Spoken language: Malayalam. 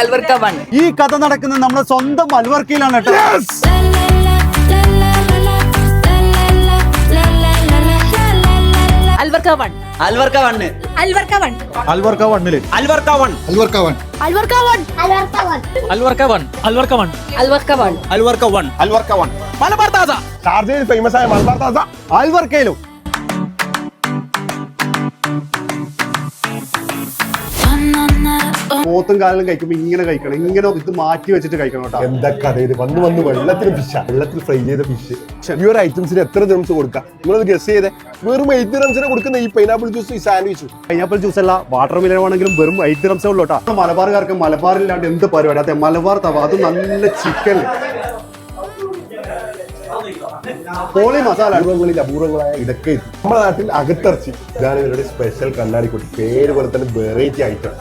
അൽവർക്ക 1. ഈ കഥ നടക്കുന്നത് നമ്മുടെ സ്വന്തം അൽവർക്കയിലാണ് കേട്ടോ. Al Warqa 1. Al Warqa 1. Al Warqa 1. Al Warqa 1 Al Warqa 1. Al Warqa 1. Al Warqa 1. Al Warqa 1. Al Warqa 1. Al Warqa 1. Al Warqa 1. Al Warqa 1. Malabar താസ. ഷാർജയിൽ ഫേമസ് ആയ മലബാർ താസ അൽവർക്കയിലും. പോത്തും കാലിലും കഴിക്കുമ്പോ ഇങ്ങനെ കഴിക്കണം, ഇങ്ങനെ ഇത് മാറ്റി വെച്ചിട്ട് കഴിക്കണം കേട്ടോ. എന്താ കഥ ഇത്? വന്ന് വെള്ളത്തിൽ ഫിഷാ, വെള്ളത്തിൽ ഫ്രൈ ചെയ്ത ഫിഷ്. ഈ ഒരു ഐറ്റംസിന് എത്ര ദിറംസ് കൊടുക്കാം? നിങ്ങളത് ഗസ് ചെയ്തേ. വെറും 8 ദിറംസിന് കൊടുക്കുന്ന ഈ പൈനാപ്പിൾ ജ്യൂസ്, ഈ സാൻഡ്വിച്ച്. പൈനാപ്പിൾ ജ്യൂസ് അല്ല, വാട്ടർ മിലൻ ആണെങ്കിലും വെറും 8 ദിറംസേ ഉള്ളൂ കേട്ടോ. മലബാറുകാർക്ക് മലബാറില്ലാണ്ട് എന്ത് പരിപാടി? അതെ, മലബാർ തവ, അത് നല്ല ചിക്കൻ പോളി മസാല. അപൂർവങ്ങളായ ഇതൊക്കെ നമ്മുടെ നാട്ടിൽ അകത്തിറച്ചി. ഇതാണ് ഇവരുടെ സ്പെഷ്യൽ കണ്ണാടിക്കുട്ടി. പേര് പോലെ തന്നെ വെറൈറ്റി ഐറ്റം.